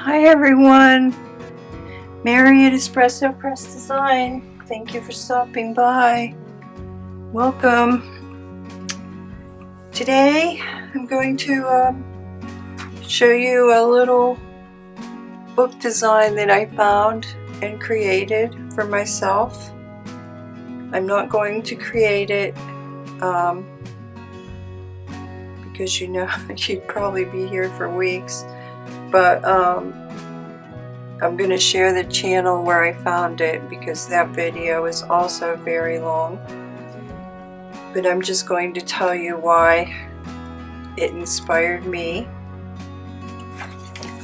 Hi everyone, Mary at Espresso Press Design. Thank you for stopping by. Welcome. Today I'm going to show you a little book design that I found and created for myself. I'm not going to create it because you know you'd probably be here for weeks, but I'm going to share the channel where I found it because that video is also very long. But I'm just going to tell you why it inspired me.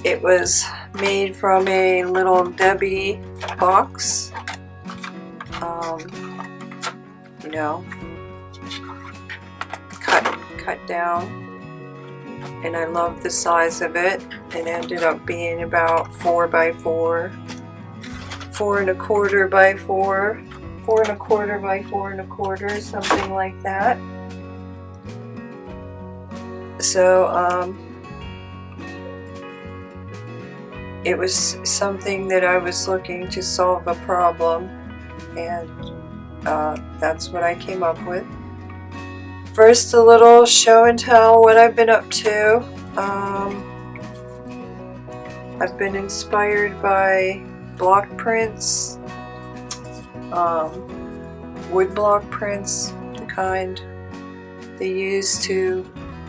It was made from a little Debbie box, you know, cut down, and I love the size of it. It ended up being about 4 by 4, 4 1/4 by 4, 4 1/4 by 4 1/4, something like that. So it was something that I was looking to solve a problem, and that's what I came up with. First, a little show and tell what I've been up to. I've been inspired by block prints, wood block prints, the kind they use to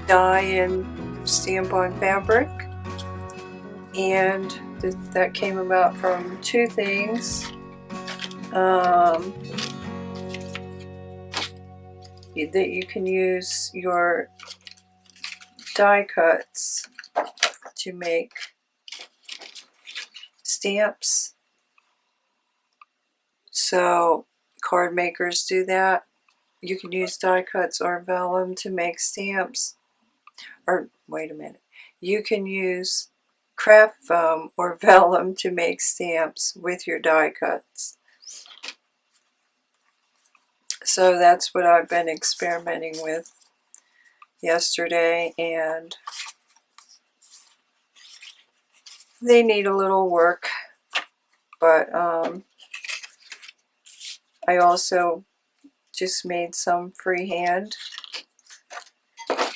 dye and stamp on fabric, and that came about from two things. That you can use your die cuts to make stamps. So card makers do that. You can use die cuts or vellum to make stamps. Or wait a minute. You can use craft foam or vellum to make stamps with your die cuts. So that's what I've been experimenting with yesterday, and they need a little work, but I also just made some freehand.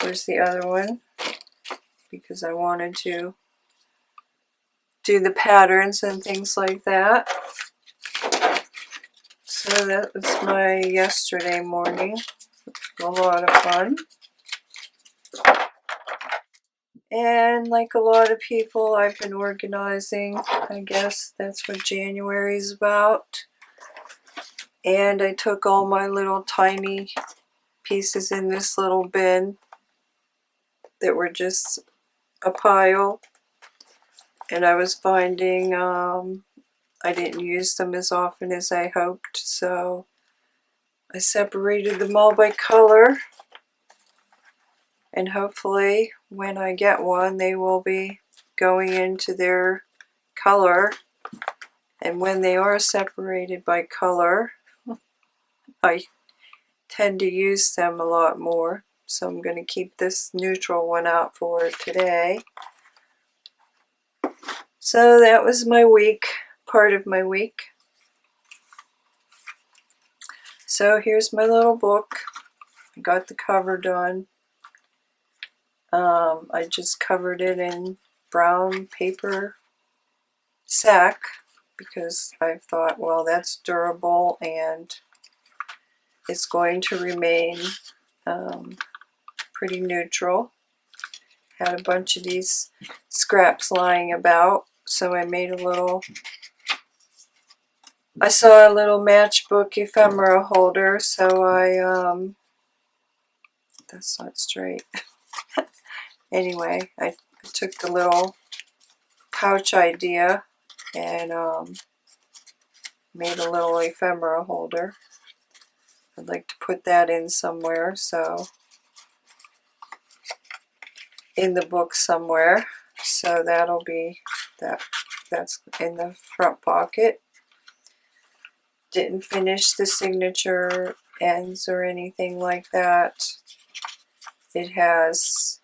Here's the other one, because I wanted to do the patterns and things like that. So that was my yesterday morning. A lot of fun. And like a lot of people, I've been organizing. I guess that's what January is about. And I took all my little tiny pieces in this little bin that were just a pile. And I was finding I didn't use them as often as I hoped, so I separated them all by color, and hopefully when I get one they will be going into their color, and when they are separated by color I tend to use them a lot more, so I'm going to keep this neutral one out for today. So that was my week, part of my week. So here's my little book. I got the cover done. I just covered it in brown paper sack because I thought, well, that's durable and it's going to remain pretty neutral. Had a bunch of these scraps lying about, so I made a little, I saw a little matchbook ephemera holder, so I, that's not straight. Anyway, I took the little pouch idea and made a little ephemera holder. I'd like to put that in somewhere, so in the book somewhere, so that'll be that's in the front pocket. Didn't finish the signature ends or anything like that. It has,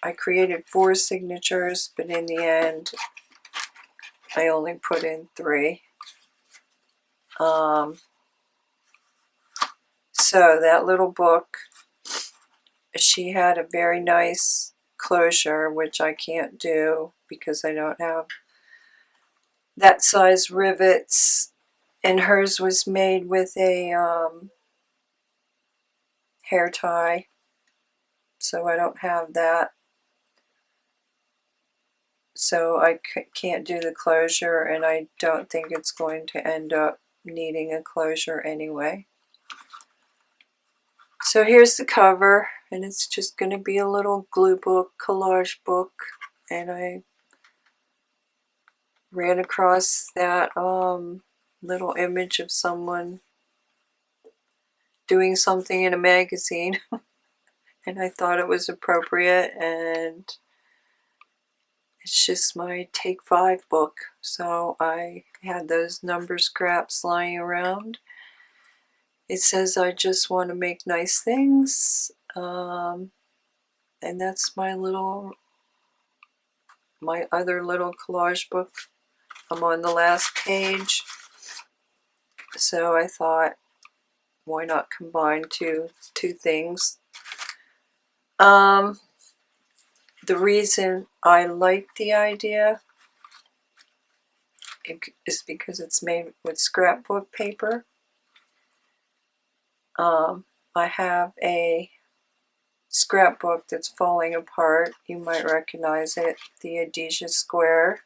I created 4 signatures, but in the end I only put in 3. So that little book, she had a very nice closure, which I can't do because I don't have that size rivets, and hers was made with a hair tie, so I don't have that. So I can't do the closure, and I don't think it's going to end up needing a closure anyway. So here's the cover, and it's just going to be a little glue book, collage book, and I ran across that little image of someone doing something in a magazine, and I thought it was appropriate, and it's just my Take 5 book, so I had those number scraps lying around. It says I just want to make nice things, and that's my other little collage book. I'm on the last page, so I thought, why not combine two things? The reason I like the idea is because it's made with scrapbook paper. I have a scrapbook that's falling apart. You might recognize it, the Adhesia Square.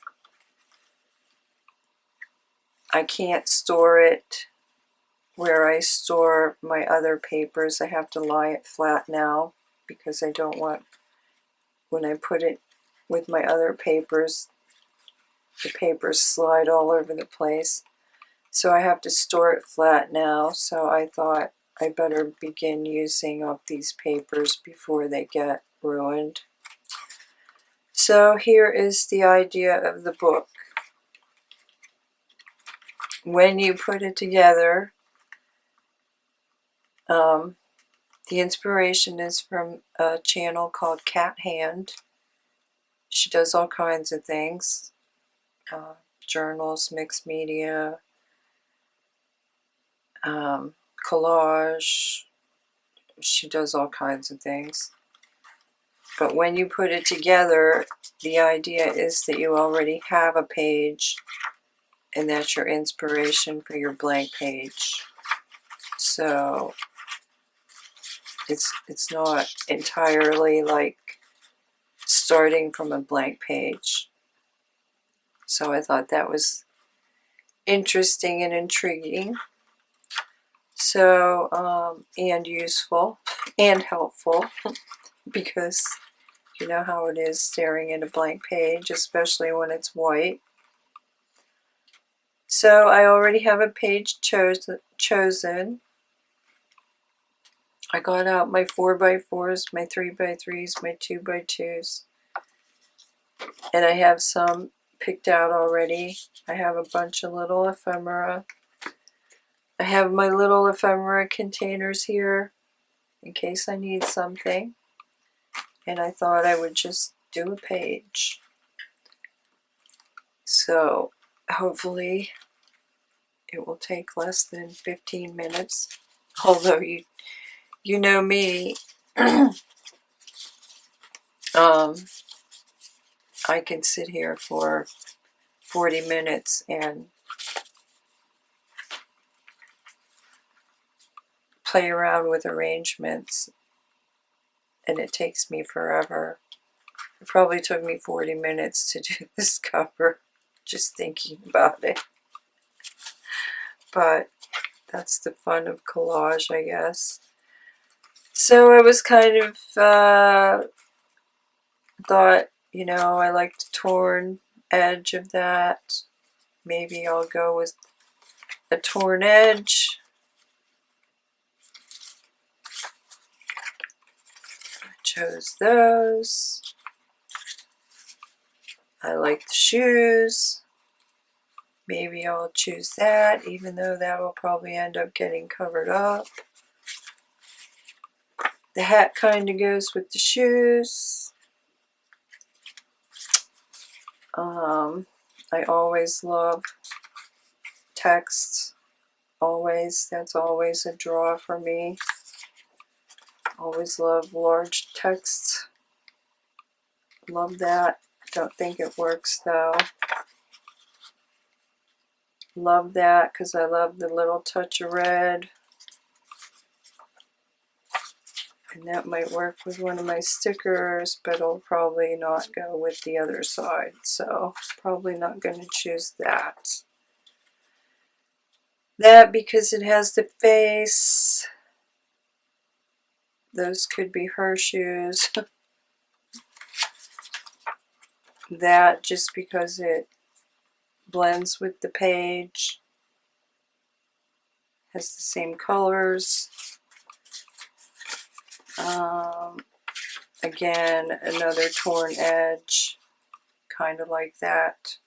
I can't store it where I store my other papers. I have to lie it flat now because I don't want, when I put it with my other papers, the papers slide all over the place. So I have to store it flat now, so I thought I better begin using up these papers before they get ruined. So here is the idea of the book. When you put it together, the inspiration is from a channel called Cat Hand. She does all kinds of things, journals, mixed media, collage. She does all kinds of things. But when you put it together, the idea is that you already have a page, and that's your inspiration for your blank page. So it's not entirely like starting from a blank page. So I thought that was interesting and intriguing. So, and useful and helpful, because you know how it is staring at a blank page, especially when it's white. So I already have a page chosen. I got out my 4x4s, my 3x3s, my 2x2s, and I have some picked out already. I have a bunch of little ephemera. I have my little ephemera containers here in case I need something, and I thought I would just do a page. So hopefully it will take less than 15 minutes, although you know me, I can sit here for 40 minutes and play around with arrangements, and it takes me forever. It probably took me 40 minutes to do this cover, just thinking about it. But that's the fun of collage, I guess. So I was kind of thought, you know, I like the torn edge of that. Maybe I'll go with a torn edge. I chose those. I like the shoes. Maybe I'll choose that, even though that will probably end up getting covered up. The hat kind of goes with the shoes. I always love text. Always. That's always a draw for me. Always love large text. Love that. Don't think it works though. Love that because I love the little touch of red. And that might work with one of my stickers, but it'll probably not go with the other side. So probably not going to choose that. That because it has the face. Those could be her shoes. That just because it blends with the page. Has the same colors. Again, another torn edge, kind of like that.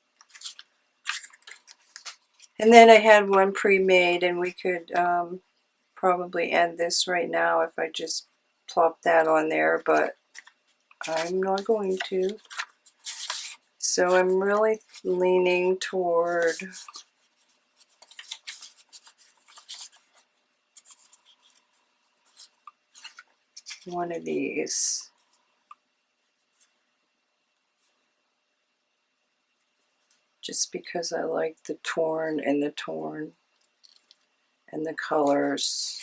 And then I had one pre-made, and we could probably end this right now if I just plop that on there, but I'm not going to. So I'm really leaning toward one of these. Just because I like the torn and the colors.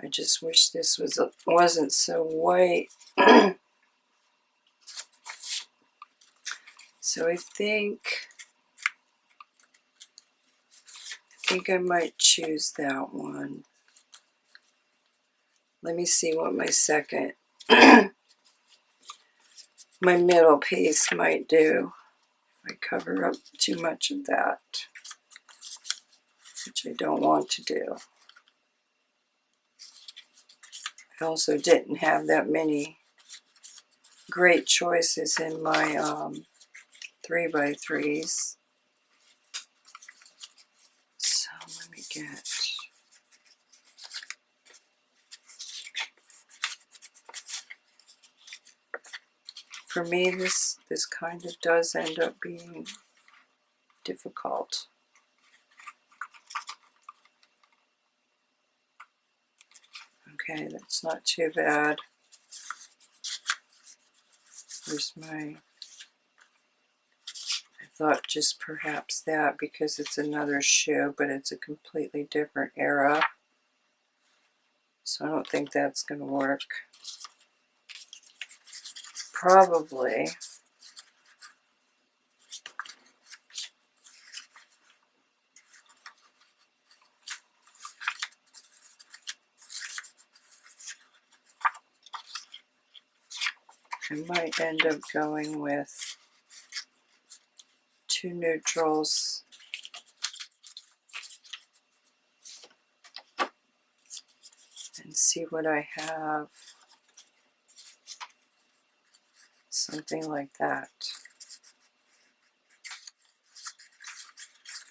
I just wish this wasn't so white. So I think I might choose that one. Let me see what my second, my middle piece might do. If I cover up too much of that, which I don't want to do. I also didn't have that many great choices in my 3x3s. So let me get... For me, this kind of does end up being difficult. Okay, that's not too bad. Where's my... I thought just perhaps that because it's another shoe, but it's a completely different era. So I don't think that's going to work. Probably. I might end up going with two neutrals. And see what I have. Something like that.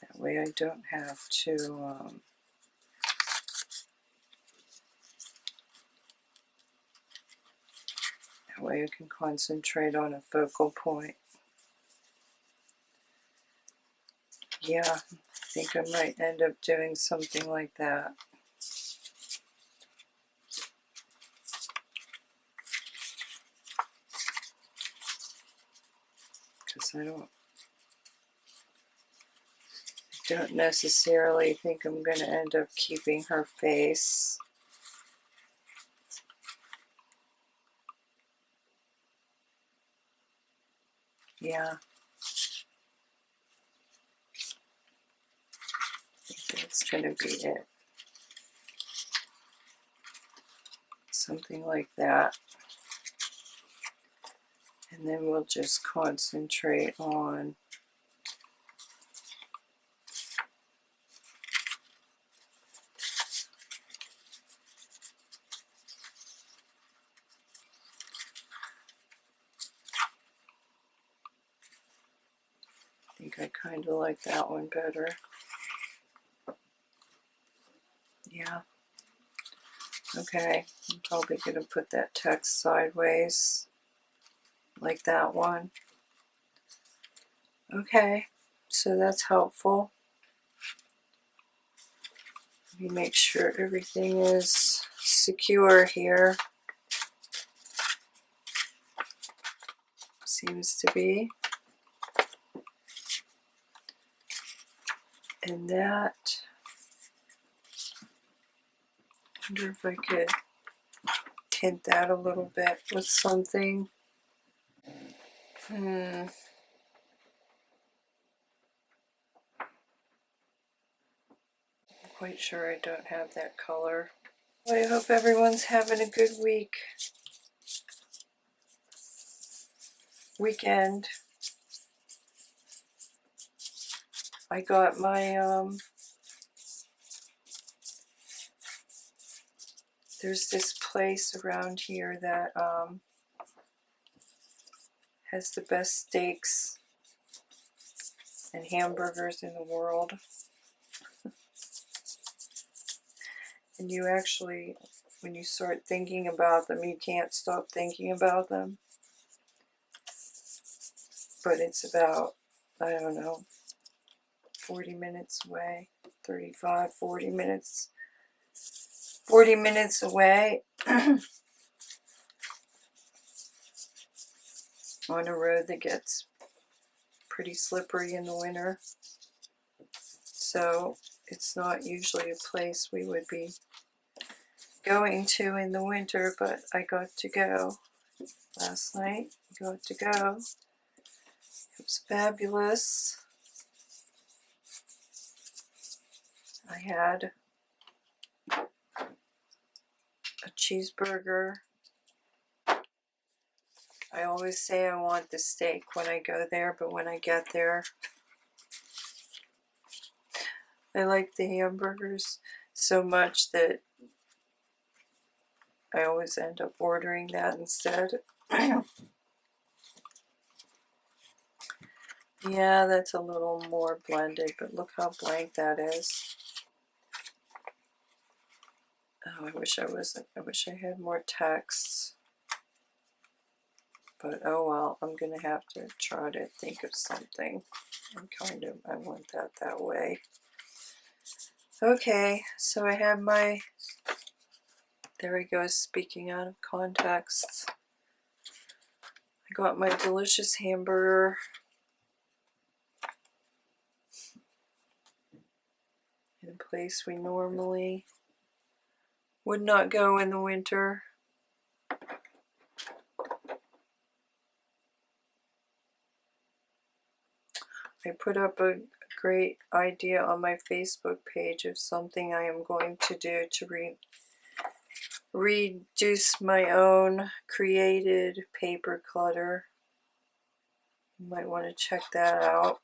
That way I don't have to that way I can concentrate on a focal point. Yeah, I think I might end up doing something like that. Because I don't necessarily think I'm going to end up keeping her face. Yeah. I think that's going to be it. Something like that. And then we'll just concentrate on I think I kind of like that one better. Yeah. Okay, I'm probably going to put that text sideways, like that one. Okay, so that's helpful. Let me make sure everything is secure here. Seems to be. And that, I wonder if I could tint that a little bit with something. I'm quite sure I don't have that color. Well, I hope everyone's having a good weekend. I got my, there's this place around here that has the best steaks and hamburgers in the world. And you actually, when you start thinking about them, you can't stop thinking about them. But it's about, I don't know, 40 minutes away, 35, 40 minutes. 40 minutes away on a road that gets pretty slippery in the winter. So it's not usually a place we would be going to in the winter, but I got to go last night. Got to go. It was fabulous. I had a cheeseburger. I always say I want the steak when I go there, but when I get there, I like the hamburgers so much that I always end up ordering that instead. Yeah, that's a little more blended, but look how blank that is. Oh, I wish I had more texts. But oh well, I'm gonna have to try to think of something. I want that way. Okay, so I have my, there he goes, speaking out of context. I got my delicious hamburger in a place we normally would not go in the winter. I put up a great idea on my Facebook page of something I am going to do to reduce my own created paper clutter. You might want to check that out.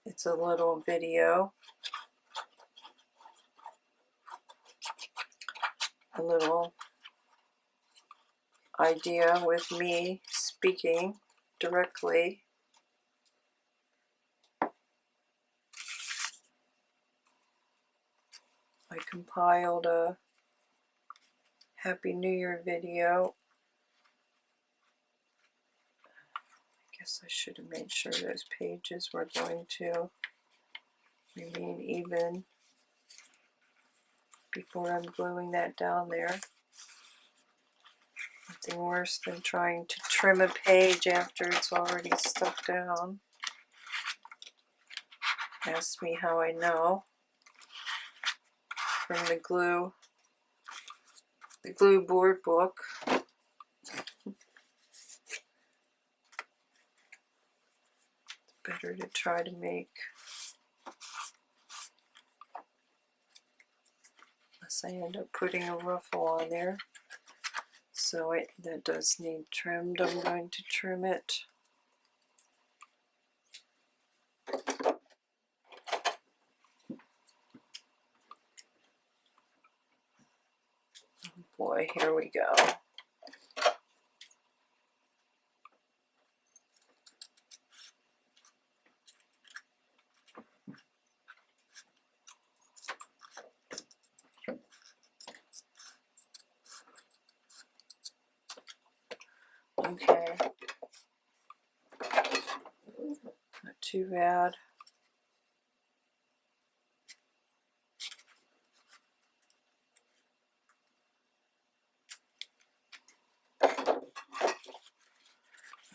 It's a little video, a little idea with me speaking directly. I compiled a Happy New Year video. I guess I should have made sure those pages were going to remain even before I'm gluing that down there. Nothing worse than trying to trim a page after it's already stuck down. Ask me how I know. From the glue board book. It's better to try to make, unless I end up putting a ruffle on there. So that does need trimmed. I'm going to trim it. Oh boy, here we go. Okay. Not too bad.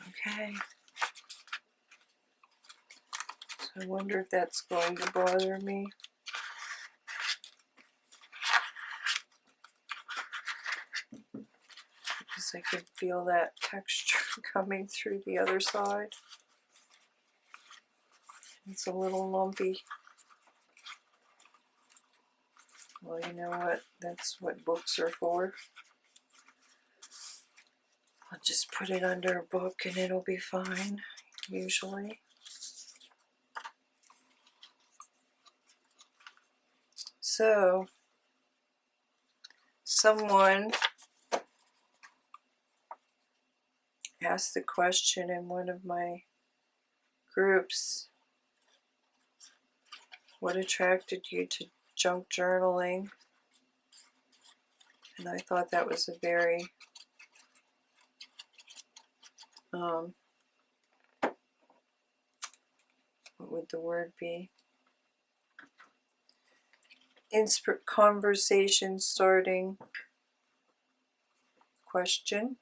Okay. So I wonder if that's going to bother me. Because I can feel that texture coming through the other side. It's a little lumpy. Well, you know what? That's what books are for. I'll just put it under a book and it'll be fine, usually. So, someone asked the question in one of my groups, what attracted you to junk journaling? And I thought that was a very what would the word be? Conversation starting question.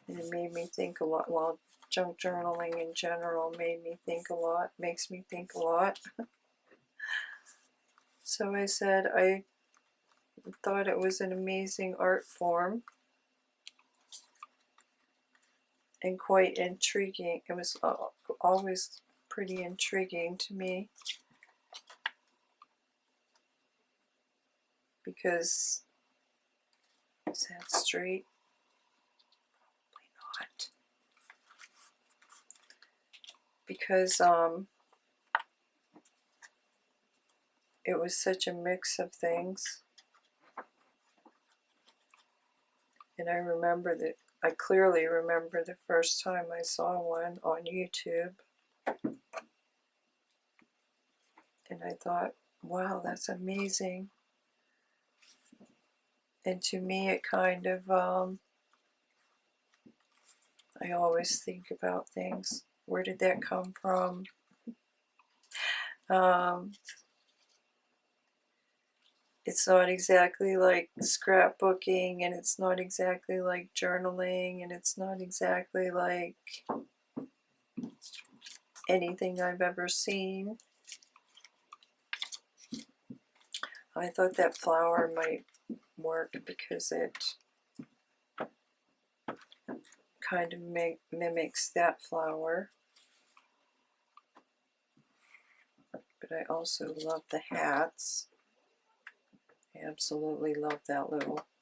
And it made me think a lot. Well, junk journaling in general made me think a lot, makes me think a lot. So I said I thought it was an amazing art form and quite intriguing. It was always pretty intriguing to me because, is that straight? Probably not. Because it was such a mix of things. And I clearly remember the first time I saw one on YouTube. And I thought, wow, that's amazing. And to me, it kind of, I always think about things. Where did that come from? It's not exactly like scrapbooking, and it's not exactly like journaling, and it's not exactly like anything I've ever seen. I thought that flower might work because it kind of mimics that flower. But I also love the hats. I absolutely love that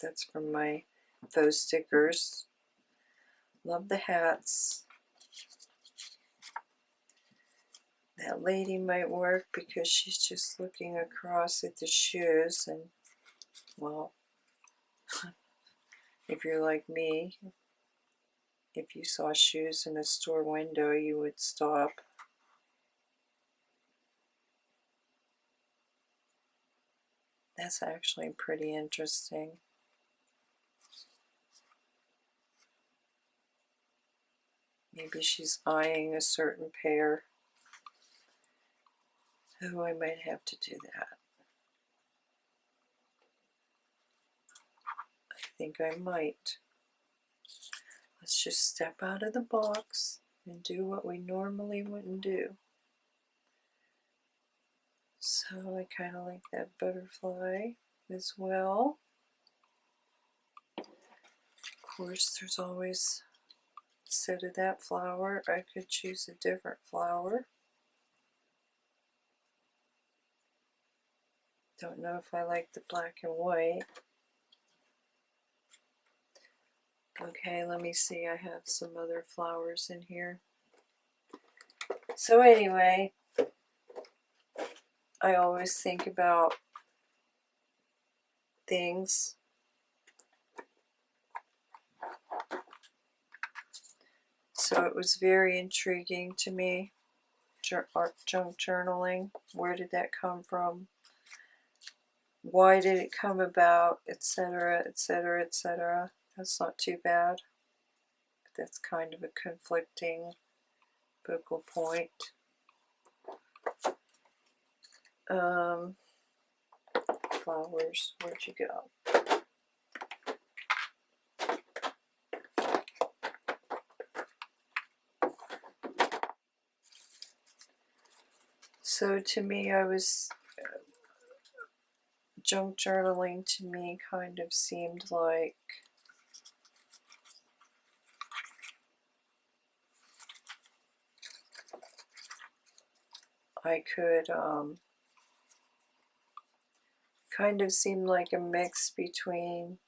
that's from my faux stickers. Love the hats. That lady might work because she's just looking across at the shoes, and well, if you're like me, if you saw shoes in a store window, you would stop. That's actually pretty interesting. Maybe she's eyeing a certain pair. Oh, I might have to do that. I think I might. Let's just step out of the box and do what we normally wouldn't do. So I kind of like that butterfly as well. Of course, there's always, instead of that flower, I could choose a different flower. Don't know if I like the black and white. Okay, let me see. I have some other flowers in here. So anyway, I always think about things. So it was very intriguing to me. Junk journaling. Where did that come from? Why did it come about? Etc., etc., etc. That's not too bad. But that's kind of a conflicting focal point. Flowers, where'd you go? So to me, junk journaling to me kind of seemed like I could kind of seemed like a mix between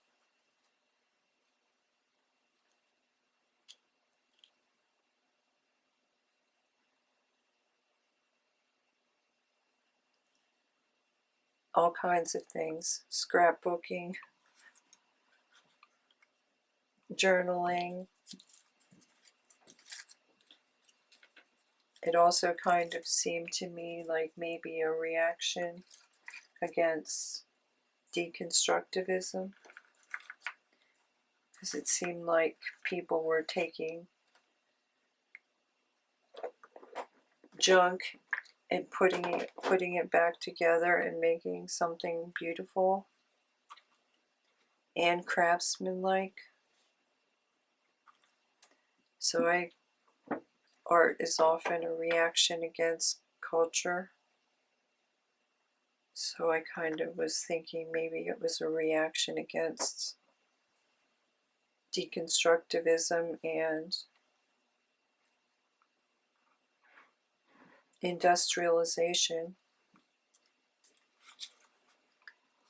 all kinds of things: scrapbooking, journaling. It also kind of seemed to me like maybe a reaction against deconstructivism, because it seemed like people were taking junk and putting it back together and making something beautiful and craftsmanlike. So art is often a reaction against culture. So I kind of was thinking maybe it was a reaction against deconstructivism and industrialization,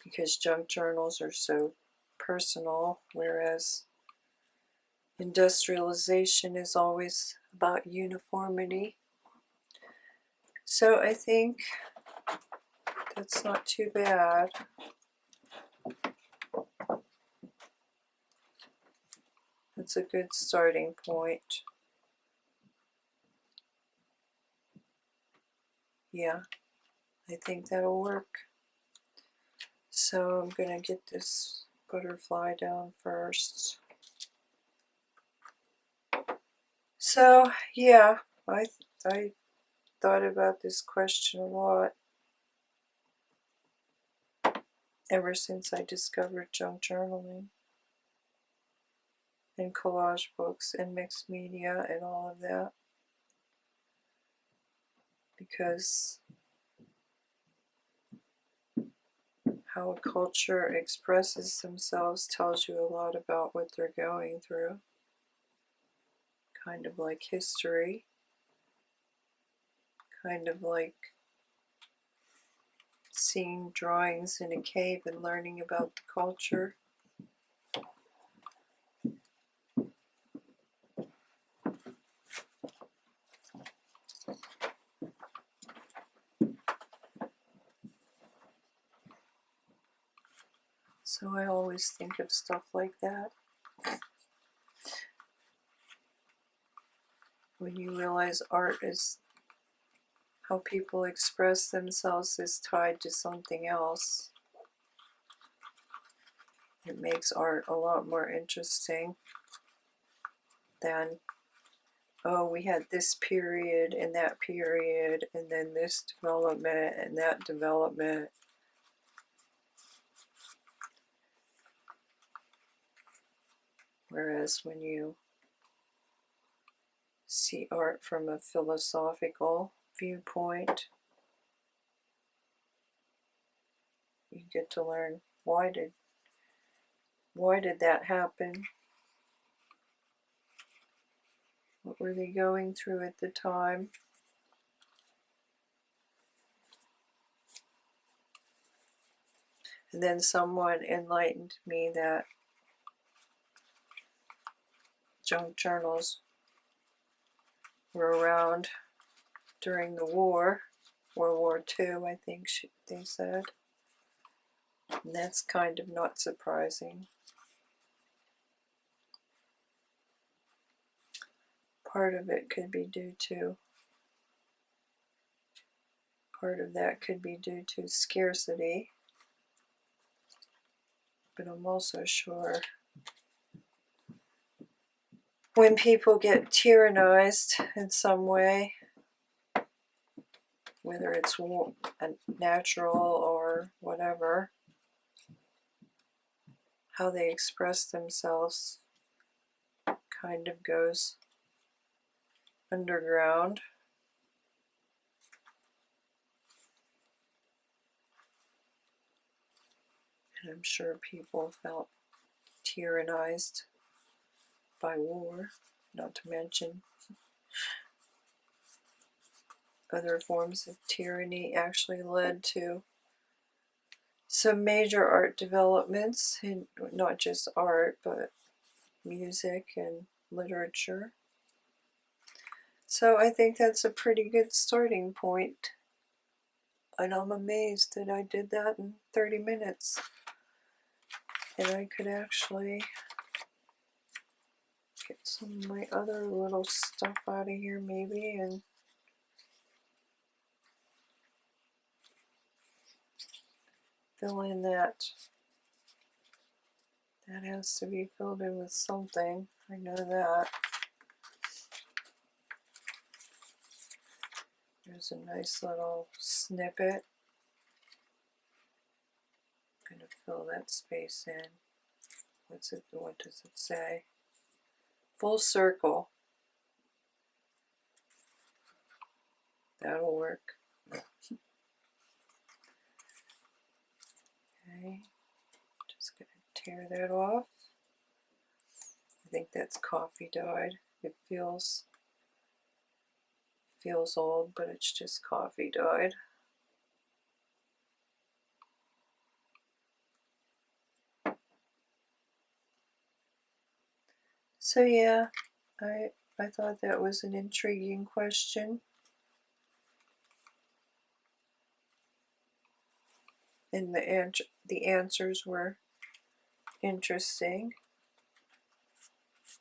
because junk journals are so personal, whereas industrialization is always about uniformity. So I think that's not too bad. That's a good starting point. Yeah, I think that'll work. So I'm going to get this butterfly down first. So yeah, I thought about this question a lot ever since I discovered junk journaling and collage books and mixed media and all of that, because how a culture expresses themselves tells you a lot about what they're going through, kind of like history, kind of like seeing drawings in a cave and learning about the culture. So I always think of stuff like that. When you realize art is how people express themselves is tied to something else, it makes art a lot more interesting than, oh, we had this period and that period and then this development and that development. Whereas when you see art from a philosophical viewpoint, you get to learn why did that happen? What were they going through at the time? And then someone enlightened me that junk journals were around during the war, World War II, I think they said. And that's kind of not surprising. Part of that could be due to scarcity, but I'm also sure when people get tyrannized in some way, whether it's natural or whatever, how they express themselves kind of goes underground. And I'm sure people felt tyrannized by war, not to mention other forms of tyranny actually led to some major art developments, in not just art, but music and literature. So I think that's a pretty good starting point. And I'm amazed that I did that in 30 minutes. And I could actually get some of my other little stuff out of here maybe and fill in that. That has to be filled in with something. I know that. There's a nice little snippet. I'm going to fill that space in. What does it say? Full circle. That'll work. Okay. Just going to tear that off. I think that's coffee dyed. It feels old, but it's just coffee dyed. So yeah, I thought that was an intriguing question. And the answers were interesting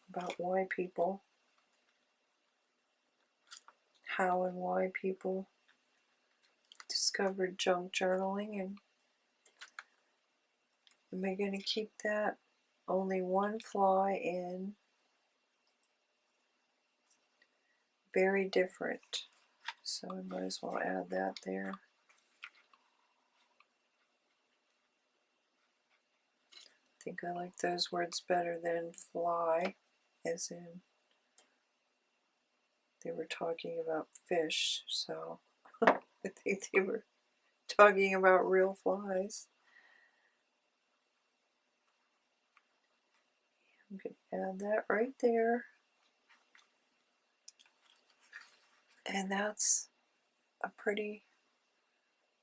about how and why people discovered junk journaling. And am I going to keep that? Only one fly in. Very different. So I might as well add that there. I think I like those words better than fly, as in they were talking about fish, so I think they were talking about real flies. I'm going to add that right there. And that's a pretty,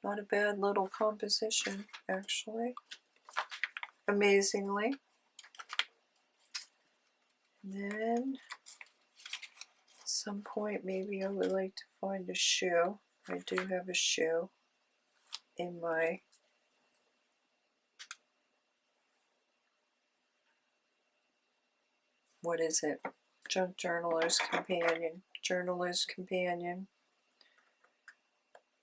not a bad little composition, actually. Amazingly. And then at some point maybe I would like to find a shoe. I do have a shoe in my what is it? Junk Journaler's Companion. Journaler's Companion.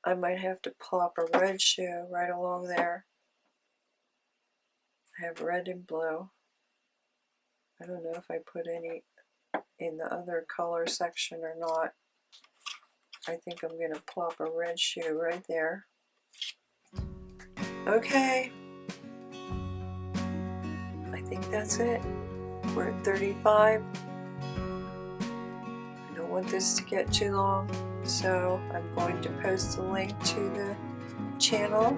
I might have to plop a red shoe right along there. I have red and blue. I don't know if I put any in the other color section or not. I think I'm going to plop a red shoe right there. Okay. I think that's it. We're at 35. I don't want this to get too long, so I'm going to post a link to the channel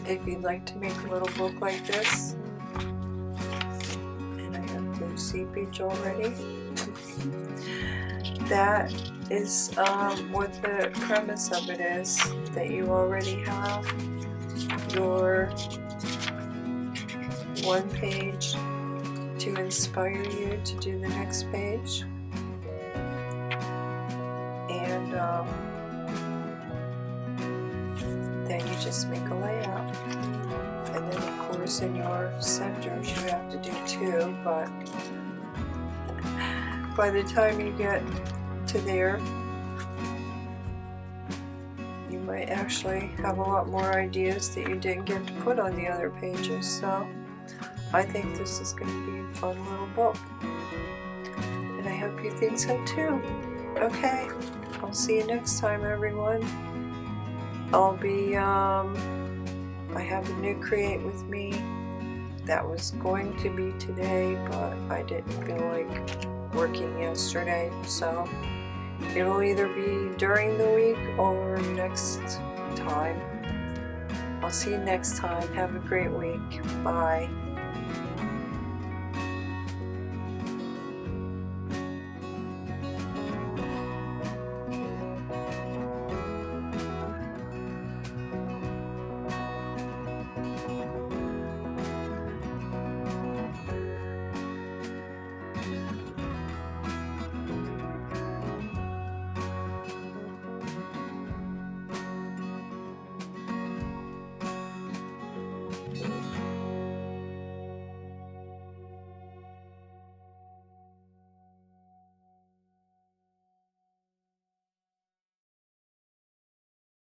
if you'd like to make a little book like this. And I have blue seepage already. That is what the premise of it is, that you already have your one page to inspire you to do the next page. And then you just make a layout. And then of course in your centers you have to do two, but by the time you get to there, you might actually have a lot more ideas that you didn't get to put on the other pages. So I think this is going to be a fun little book. And I hope you think so too. Okay, I'll see you next time, everyone. I'll be, I have a new Create With Me that was going to be today, but I didn't feel like working yesterday, so it'll either be during the week or next time. I'll see you next time. Have a great week. Bye.